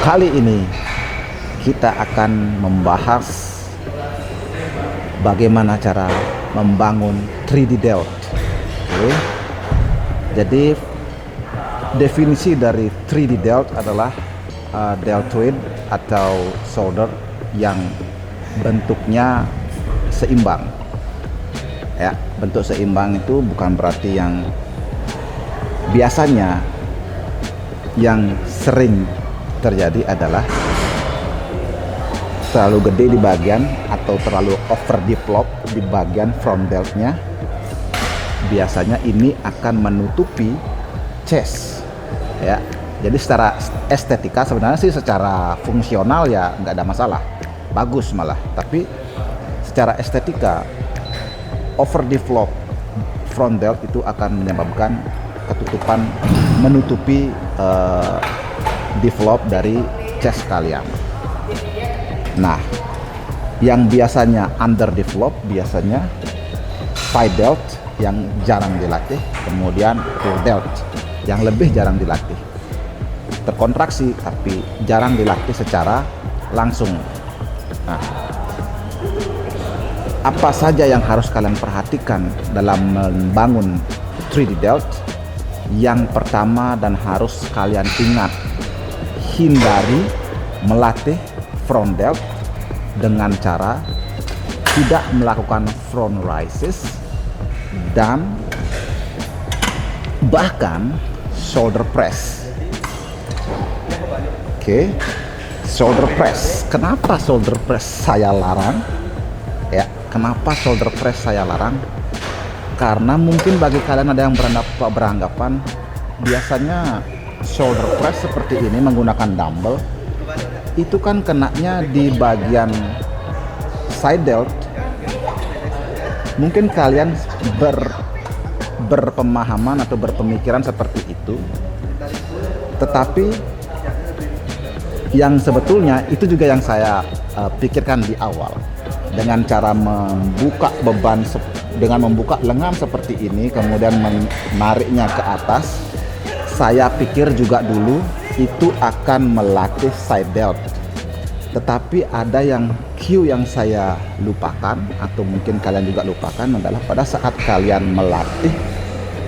Kali ini kita akan membahas bagaimana cara membangun 3D delt. Oke. Jadi definisi dari 3D delt adalah deltoid atau solder yang bentuknya seimbang. Ya, bentuk seimbang itu bukan berarti yang biasanya yang sering terjadi adalah terlalu gede di bagian atau terlalu over develop di bagian front deltnya. Biasanya ini akan menutupi chest, ya. Jadi secara estetika sebenarnya sih, secara fungsional ya nggak ada masalah, bagus malah. Tapi secara estetika over develop front delt itu akan menyebabkan ketutupan, menutupi develop dari chest kalian. Nah, yang biasanya under develop biasanya side delt yang jarang dilatih, kemudian rear delt yang lebih jarang dilatih. Terkontraksi tapi jarang dilatih secara langsung. Nah, apa saja yang harus kalian perhatikan dalam membangun 3D delt? Yang pertama dan harus kalian ingat, hindari melatih front delt dengan cara tidak melakukan front rises dan bahkan shoulder press. Oke, shoulder press. Kenapa shoulder press saya larang? Ya, kenapa shoulder press saya larang? Karena mungkin bagi kalian ada yang beranggapan biasanya shoulder press seperti ini menggunakan dumbbell itu kan kenanya di bagian side delt. Mungkin kalian berpemahaman atau berpemikiran seperti itu, tetapi yang sebetulnya itu juga yang saya pikirkan di awal. Dengan cara membuka beban dengan membuka lengan seperti ini, kemudian menariknya ke atas, saya pikir juga dulu itu akan melatih side delt. Tetapi ada yang cue yang saya lupakan, atau mungkin kalian juga lupakan, adalah pada saat kalian melatih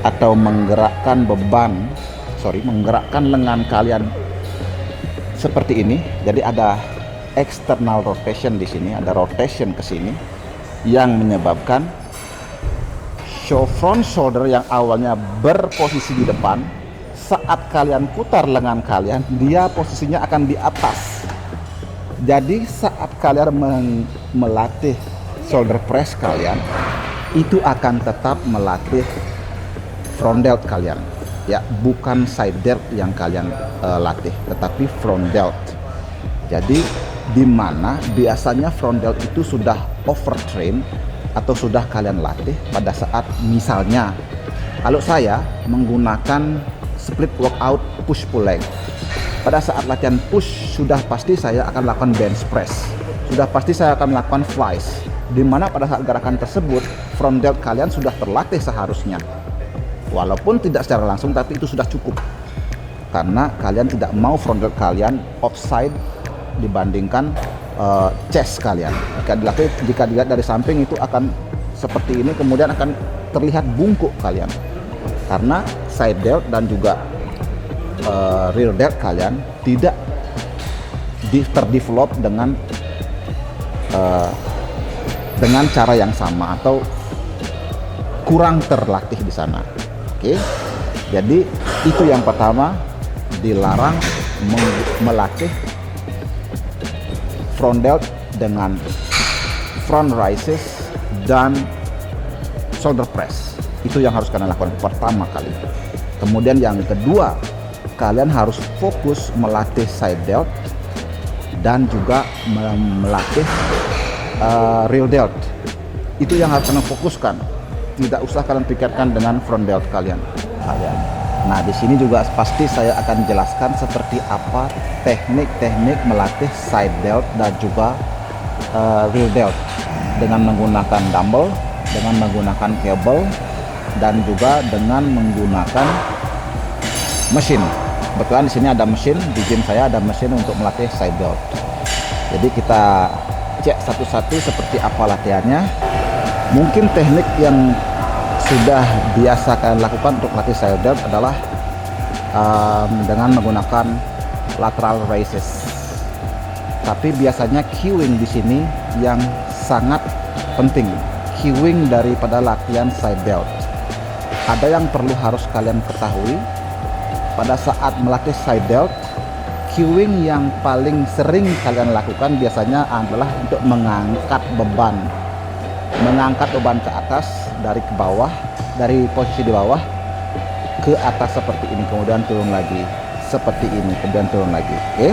atau menggerakkan lengan kalian seperti ini. Jadi ada external rotation di sini, ada rotation ke sini yang menyebabkan front shoulder yang awalnya berposisi di depan, saat kalian putar lengan kalian, dia posisinya akan di atas. Jadi saat kalian melatih shoulder press kalian, itu akan tetap melatih front delt kalian, ya, bukan side delt yang kalian latih, tetapi front delt. Jadi di mana biasanya front delt itu sudah overtrain atau sudah kalian latih pada saat misalnya kalau saya menggunakan split workout push pull leg. Pada saat latihan push sudah pasti saya akan lakukan bench press, sudah pasti saya akan melakukan flies, di mana pada saat gerakan tersebut front delt kalian sudah terlatih seharusnya, walaupun tidak secara langsung, tapi itu sudah cukup karena kalian tidak mau front delt kalian offside dibandingkan chest kalian. Jika dilihat dari samping itu akan seperti ini, kemudian akan terlihat bungkuk kalian karena side delt dan juga rear delt kalian tidak terdevelop dengan cara yang sama atau kurang terlatih di sana. Oke, jadi itu yang pertama, dilarang melatih front delt dengan front rises dan shoulder press. Itu yang harus kalian lakukan pertama kali. Kemudian yang kedua, kalian harus fokus melatih side delt dan juga melatih rear delt. Itu yang harus kalian fokuskan. Tidak usah kalian pikirkan dengan front delt kalian. Nah, di sini juga pasti saya akan jelaskan seperti apa teknik-teknik melatih side delt dan juga rear delt dengan menggunakan dumbbell, dengan menggunakan cable, dan juga dengan menggunakan mesin. Kebetulan di sini ada mesin, di gym saya ada mesin untuk melatih side delt. Jadi kita cek satu-satu seperti apa latihannya. Mungkin teknik yang sudah biasa kalian lakukan untuk latih side delt adalah dengan menggunakan lateral raises. Tapi biasanya cueing di sini yang sangat penting. Cueing daripada latihan side delt. Ada yang perlu harus kalian ketahui pada saat melatih side delt. Cueing yang paling sering kalian lakukan biasanya adalah untuk mengangkat beban ke atas dari ke bawah, dari posisi di bawah ke atas seperti ini, kemudian turun lagi seperti ini, kemudian turun lagi. Oke.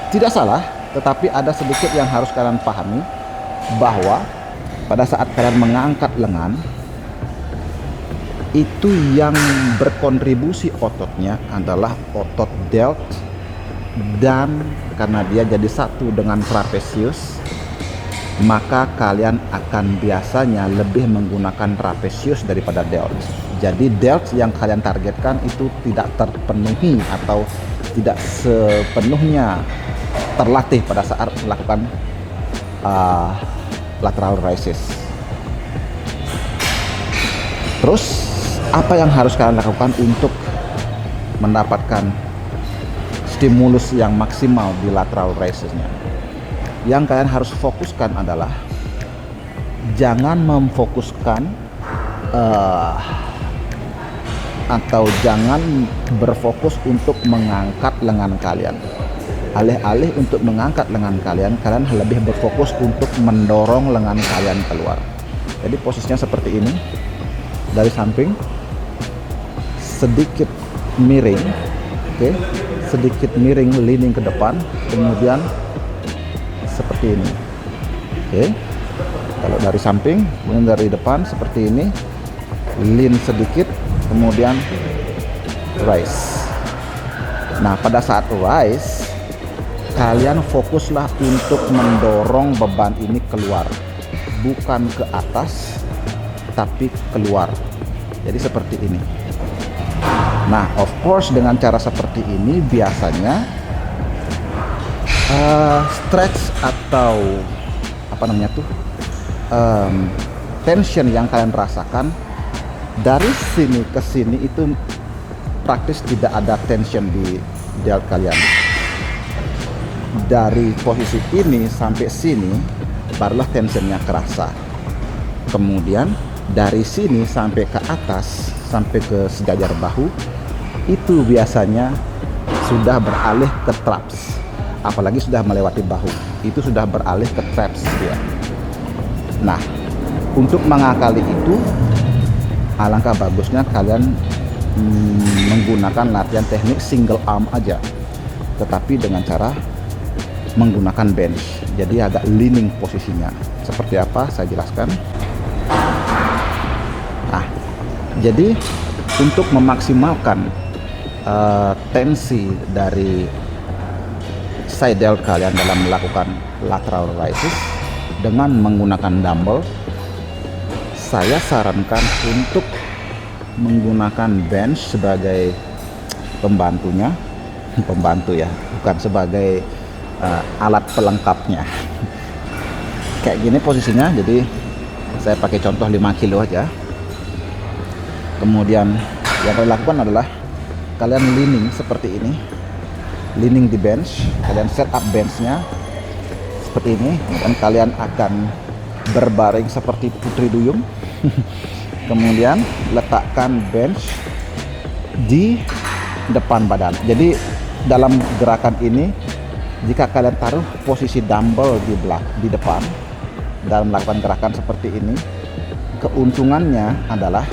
Tidak salah, tetapi ada sedikit yang harus kalian pahami, bahwa pada saat kalian mengangkat lengan, itu yang berkontribusi ototnya adalah otot delt, dan karena dia jadi satu dengan trapesius, maka kalian akan biasanya lebih menggunakan trapesius daripada delt. Jadi delt yang kalian targetkan itu tidak terpenuhi atau tidak sepenuhnya terlatih pada saat melakukan lateral raises. Terus apa yang harus kalian lakukan untuk mendapatkan stimulus yang maksimal di lateral raisesnya? Yang kalian harus fokuskan adalah jangan memfokuskan atau jangan berfokus untuk mengangkat lengan kalian. Alih-alih untuk mengangkat lengan kalian, kalian lebih berfokus untuk mendorong lengan kalian keluar. Jadi posisinya seperti ini, dari samping, sedikit miring, oke, sedikit miring, leaning ke depan, kemudian seperti ini, oke. Kalau dari samping, kemudian dari depan seperti ini, lean sedikit, kemudian rise. Nah, pada saat rise, kalian fokuslah untuk mendorong beban ini keluar, bukan ke atas, tapi keluar. Jadi seperti ini. Nah, of course dengan cara seperti ini biasanya stretch atau apa namanya tuh tension yang kalian rasakan dari sini ke sini itu praktis tidak ada tension di delt kalian. Dari posisi ini sampai sini barulah tensionnya kerasa. Kemudian dari sini sampai ke atas, sampai ke sejajar bahu, itu biasanya sudah beralih ke traps. Apalagi sudah melewati bahu, itu sudah beralih ke traps ya. Nah, untuk mengakali itu, alangkah bagusnya kalian menggunakan latihan teknik single arm aja, tetapi dengan cara menggunakan bench. Jadi agak leaning posisinya. Seperti apa saya jelaskan. Nah, jadi untuk memaksimalkan tensi dari side delt kalian dalam melakukan lateral raises dengan menggunakan dumbbell, saya sarankan untuk menggunakan bench sebagai pembantunya, pembantu ya, bukan sebagai alat pelengkapnya. Kayak gini posisinya, jadi saya pakai contoh 5 kilo aja. Kemudian yang kalian lakukan adalah kalian leaning seperti ini, leaning di bench. Kalian set up benchnya seperti ini, dan kalian akan berbaring seperti putri duyung. Kemudian letakkan bench di depan badan. Jadi dalam gerakan ini, jika kalian taruh posisi dumbbell di depan dalam melakukan gerakan seperti ini, keuntungannya adalah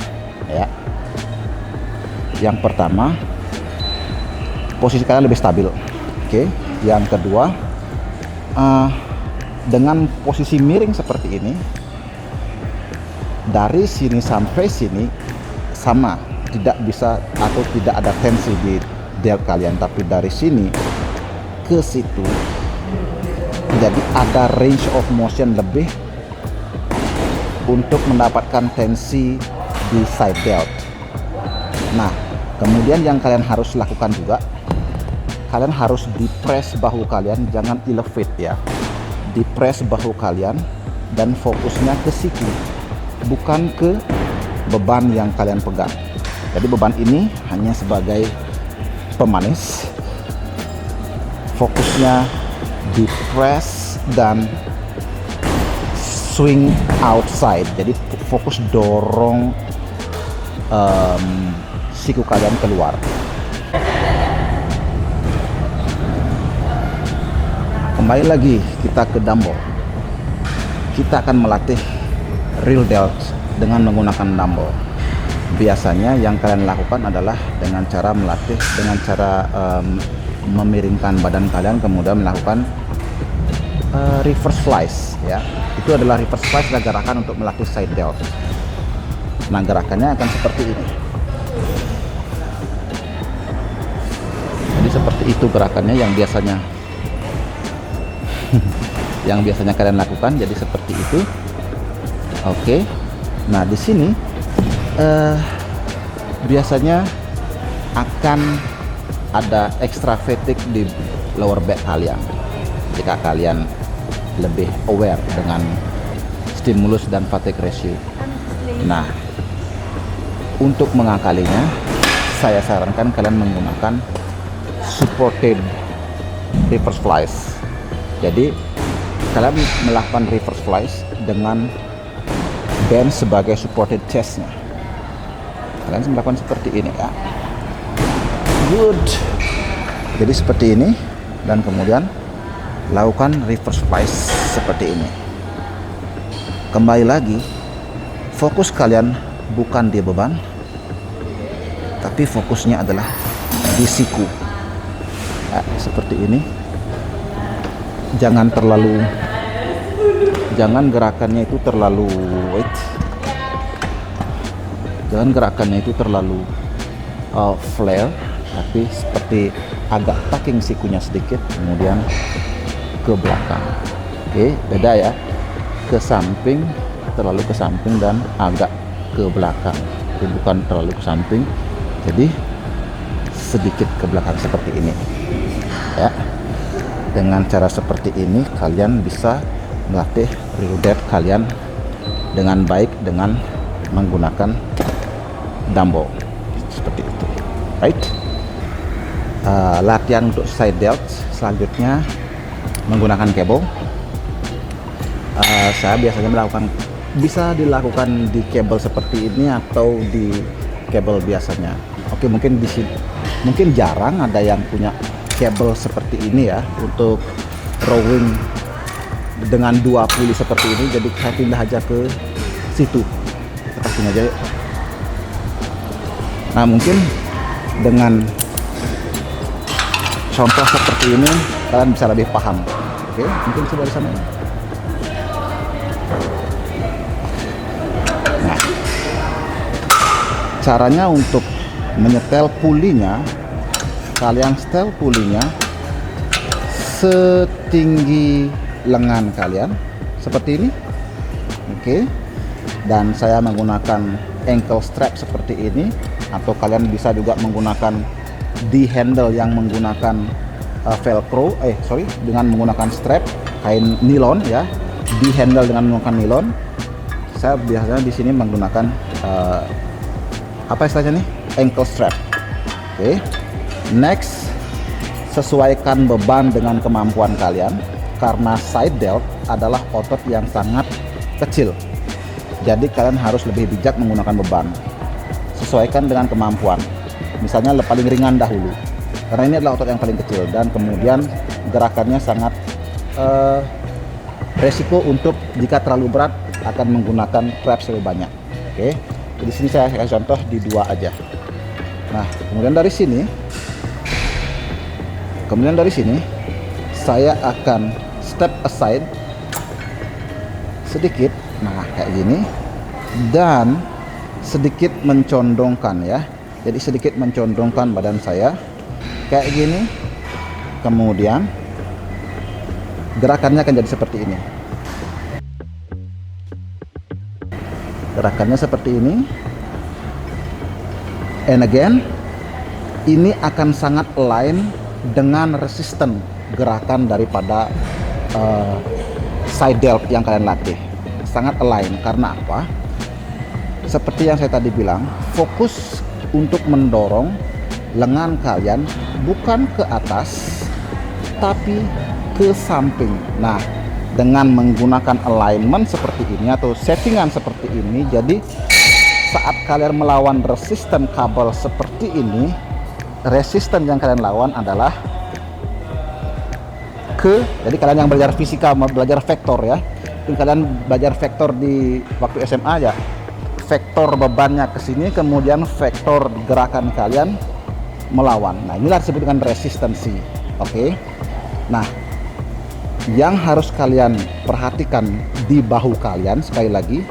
ya, yang pertama, posisi kalian lebih stabil. Oke. Yang kedua, dengan posisi miring seperti ini, dari sini sampai sini sama, tidak bisa atau tidak ada tensi di delt kalian, tapi dari sini ke situ, jadi ada range of motion lebih untuk mendapatkan tensi di side delt. Nah, Kemudian yang kalian harus lakukan juga, kalian harus di-press bahu kalian, jangan elevate ya. Di-press bahu kalian dan fokusnya ke siku, bukan ke beban yang kalian pegang. Jadi beban ini hanya sebagai pemanis. Fokusnya di-press dan swing outside. Jadi fokus dorong siku kalian keluar. Kembali lagi kita ke dumbbell. Kita akan melatih real delt dengan menggunakan dumbbell. Biasanya yang kalian lakukan adalah dengan cara melatih dengan cara memiringkan badan kalian, kemudian melakukan reverse slice ya. Itu adalah reverse slice adalah gerakan untuk melatih side delt. Nah, gerakannya akan seperti ini. Jadi seperti itu gerakannya yang biasanya yang biasanya kalian lakukan, jadi seperti itu. Oke. Nah, di sini biasanya akan ada extra fatigue di lower back kalian jika kalian lebih aware dengan stimulus dan fatigue ratio. Nah, untuk mengakalinya, saya sarankan kalian menggunakan supported reverse slice. Jadi kalian melakukan reverse slice dengan band sebagai supported chestnya. Kalian melakukan seperti ini ya. Good. Jadi seperti ini, dan kemudian lakukan reverse slice seperti ini. Kembali lagi, fokus kalian bukan di beban, tapi fokusnya adalah di siku ya, seperti ini. Jangan gerakannya itu terlalu flare, tapi seperti agak tucking sikunya sedikit, kemudian ke belakang. Oke, beda ya, ke samping, terlalu ke samping, dan agak ke belakang. Jadi bukan terlalu ke samping, jadi sedikit ke belakang seperti ini ya. Dengan cara seperti ini kalian bisa melatih real delt kalian dengan baik dengan menggunakan dumbbell seperti itu, right? Latihan untuk side delt selanjutnya menggunakan cable. Saya biasanya bisa dilakukan di cable seperti ini atau di cable biasanya. Oke, mungkin di sini mungkin jarang ada yang punya cable seperti ini ya untuk rowing dengan 2 puli seperti ini. Jadi saya pindah aja ke situ, kita sini aja. Nah, mungkin dengan contoh seperti ini kalian bisa lebih paham. Oke, mungkin coba di sana. Nah, caranya untuk menyetel pulinya, kalian setel pulinya setinggi lengan kalian seperti ini. Oke. Dan saya menggunakan ankle strap seperti ini, atau kalian bisa juga menggunakan di handle yang menggunakan velcro, dengan menggunakan strap kain nilon ya, di handle dengan menggunakan nilon. Saya biasanya di sini menggunakan apa istilahnya nih, ankle strap. Oke. Next, sesuaikan beban dengan kemampuan kalian, karena side delt adalah otot yang sangat kecil. Jadi kalian harus lebih bijak menggunakan beban. Sesuaikan dengan kemampuan. Misalnya paling ringan dahulu, karena ini adalah otot yang paling kecil, dan kemudian gerakannya sangat resiko untuk jika terlalu berat akan menggunakan reps lebih banyak. Oke. Di sini saya kasih contoh di 2 aja. Nah, kemudian dari sini saya akan step aside sedikit, nah kayak gini, dan sedikit mencondongkan ya. Jadi sedikit mencondongkan badan saya kayak gini. Kemudian gerakannya akan jadi seperti ini. Gerakannya seperti ini. And again, ini akan sangat align dengan resisten gerakan daripada side delt yang kalian latih. Sangat align karena apa? Seperti yang saya tadi bilang, fokus untuk mendorong lengan kalian bukan ke atas tapi ke samping. Nah, dengan menggunakan alignment seperti ini atau settingan seperti ini, jadi saat kalian melawan resisten kabel seperti ini, resisten yang kalian lawan adalah jadi kalian yang belajar fisika, belajar vektor ya, kalian belajar vektor di waktu SMA ya, vektor bebannya ke sini, kemudian vektor gerakan kalian melawan. Nah, inilah disebut dengan resistensi. Oke. Nah, yang harus kalian perhatikan di bahu kalian, sekali lagi,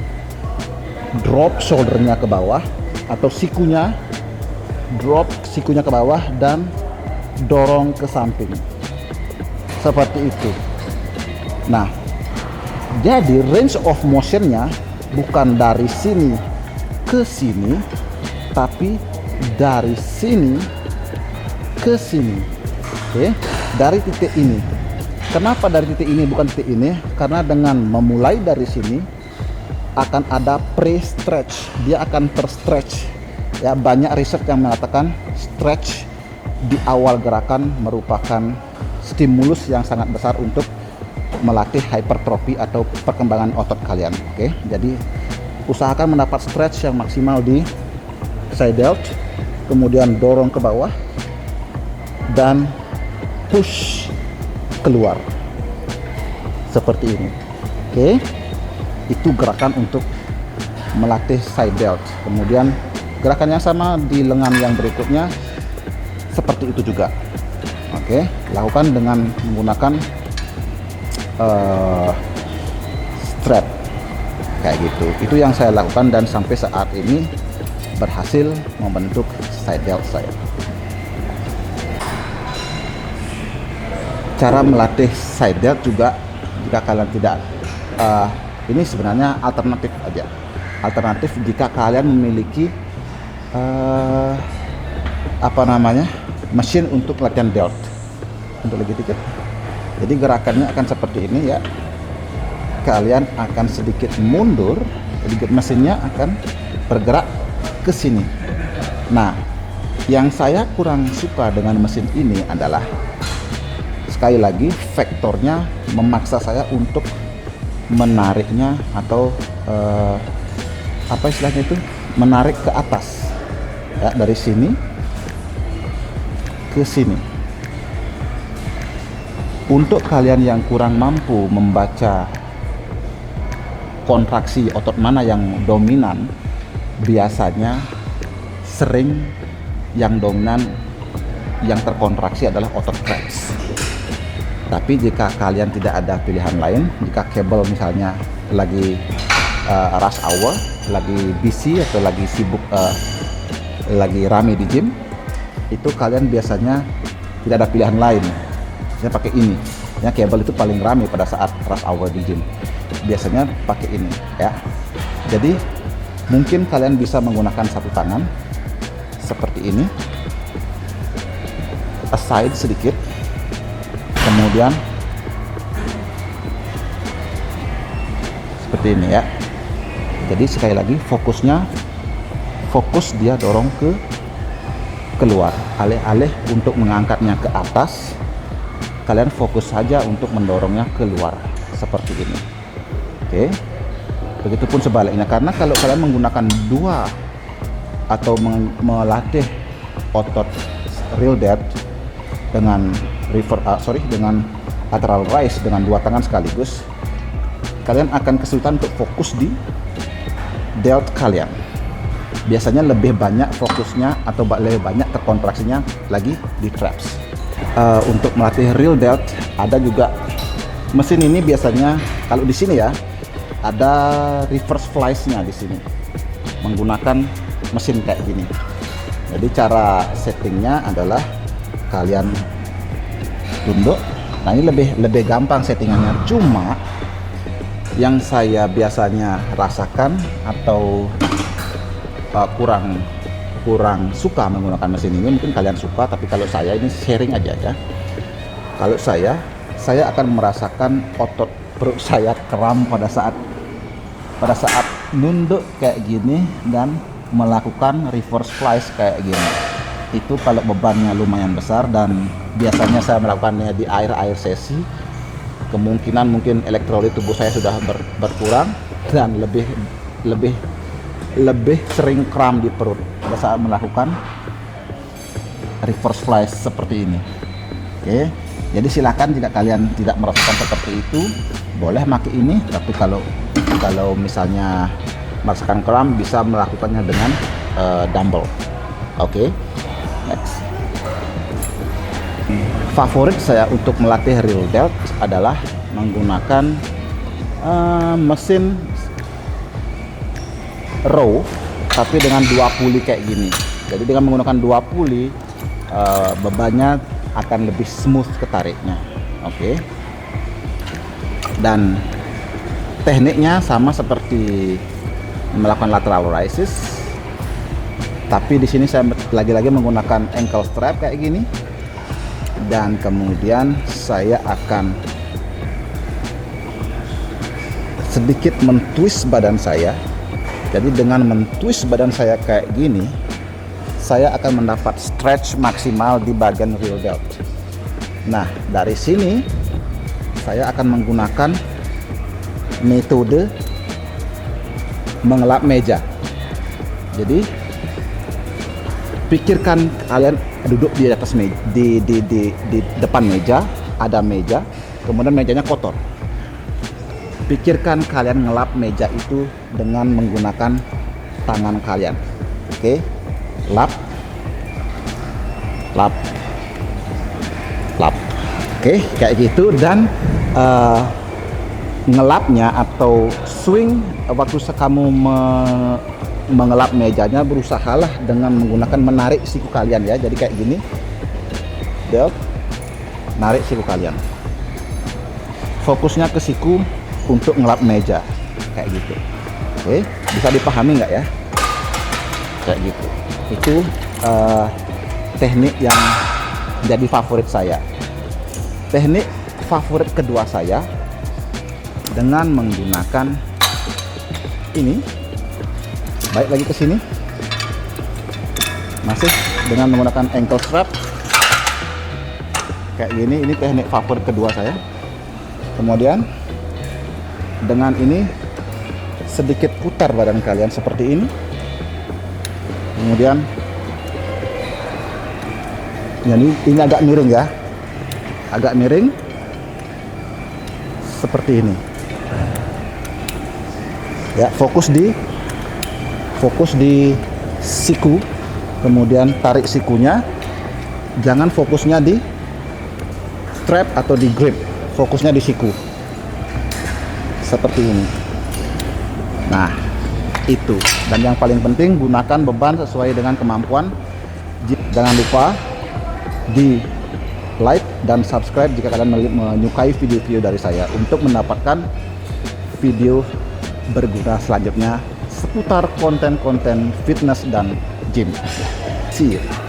drop shouldernya ke bawah atau sikunya, drop sikunya ke bawah dan dorong ke samping seperti itu. Nah, jadi range of motionnya bukan dari sini ke sini, tapi dari sini ke sini. Oke, dari titik ini. Kenapa dari titik ini bukan titik ini? Karena dengan memulai dari sini akan ada pre-stretch, dia akan terstretch. Ya, banyak riset yang mengatakan stretch di awal gerakan merupakan stimulus yang sangat besar untuk melatih hypertrofi atau perkembangan otot kalian. Oke, jadi usahakan mendapat stretch yang maksimal di side delt, kemudian dorong ke bawah dan push keluar seperti ini. Oke, itu gerakan untuk melatih side delt. Kemudian gerakan yang sama di lengan yang berikutnya seperti itu juga. Oke, lakukan dengan menggunakan strap kayak gitu. Itu yang saya lakukan dan sampai saat ini berhasil membentuk side delt saya. Cara melatih side delt juga, jika kalian tidak ini sebenarnya alternatif aja. Alternatif jika kalian memiliki mesin untuk latihan delt untuk lebih dikit. Jadi gerakannya akan seperti ini ya. Kalian akan sedikit mundur, sedikit mesinnya akan bergerak ke sini. Nah, yang saya kurang suka dengan mesin ini adalah sekali lagi vektornya memaksa saya untuk menariknya atau apa istilahnya itu, menarik ke atas ya, dari sini ke sini. Untuk kalian yang kurang mampu membaca kontraksi otot mana yang dominan, biasanya sering yang dominan, yang terkontraksi adalah otot traps. Tapi jika kalian tidak ada pilihan lain, jika kabel misalnya lagi rush hour, lagi busy atau lagi sibuk, lagi rame di gym, itu kalian biasanya tidak ada pilihan lain. Saya pakai ini. Ya, kabel itu paling rame pada saat rush hour di gym. Biasanya pakai ini ya. Jadi mungkin kalian bisa menggunakan satu tangan seperti ini, aside sedikit, kemudian seperti ini ya. Jadi sekali lagi fokus dia dorong ke keluar, alih-alih untuk mengangkatnya ke atas, kalian fokus saja untuk mendorongnya keluar seperti ini. Oke, begitupun sebaliknya, karena kalau kalian menggunakan dua atau melatih otot real depth dengan dengan lateral raise dengan dua tangan sekaligus, kalian akan kesulitan untuk fokus di delt kalian. Biasanya lebih banyak fokusnya atau lebih banyak terkontraksinya lagi di traps. Untuk melatih real delt ada juga mesin ini. Biasanya kalau di sini ya ada reverse flies-nya di sini, menggunakan mesin kayak gini. Jadi cara settingnya adalah kalian tunduk. Nah, ini lebih gampang settingannya. Cuma yang saya biasanya rasakan atau kurang kurang suka menggunakan mesin ini, mungkin kalian suka, tapi kalau saya ini sharing aja ya. Kalau saya akan merasakan otot perut saya kram pada saat nunduk kayak gini dan melakukan reverse splice kayak gini. Itu kalau bebannya lumayan besar, dan biasanya saya melakukannya di air sesi, kemungkinan mungkin elektrolit tubuh saya sudah berkurang dan lebih sering kram di perut pada saat melakukan reverse splice seperti ini. Oke, jadi silakan jika kalian tidak merasakan seperti itu, boleh pakai ini. Tapi kalau misalnya merasakan kram, bisa melakukannya dengan dumbbell. Oke, next. Favorit saya untuk melatih real delt adalah menggunakan mesin row, tapi dengan 2 puli kayak gini. Jadi dengan menggunakan 2 puli, bebannya akan lebih smooth ketariknya. Oke. Dan tekniknya sama seperti melakukan lateral raises, tapi di sini saya lagi-lagi menggunakan ankle strap kayak gini, dan kemudian saya akan sedikit mentwist badan saya. Jadi dengan mentwist badan saya kayak gini, saya akan mendapat stretch maksimal di bagian real delt. Nah, dari sini saya akan menggunakan metode mengelap meja. Jadi pikirkan kalian duduk di atas meja, di depan meja, ada meja, kemudian mejanya kotor. Pikirkan kalian ngelap meja itu dengan menggunakan tangan kalian. Oke, lap. Oke, kayak gitu. Dan ngelapnya atau swing waktu kamu mengelap mejanya, berusahalah dengan menggunakan menarik siku kalian ya. Jadi kayak gini, delt, narik siku kalian. Fokusnya ke siku untuk ngelap meja kayak gitu. Oke, bisa dipahami nggak ya? Kayak gitu. Itu teknik yang jadi favorit saya. Teknik favorit kedua saya dengan menggunakan ini. Baik lagi ke sini. Masih dengan menggunakan ankle strap kayak gini. Ini teknik favorit kedua saya. Kemudian dengan ini sedikit putar badan kalian seperti ini. Kemudian ini agak miring ya, agak miring seperti ini ya. Fokus di siku, kemudian tarik sikunya. Jangan fokusnya di strap atau di grip, fokusnya di siku seperti ini. Nah, itu. Dan yang paling penting, gunakan beban sesuai dengan kemampuan. Jangan lupa di like dan subscribe jika kalian menyukai video-video dari saya, untuk mendapatkan video berguna selanjutnya seputar konten-konten fitness dan gym. See you.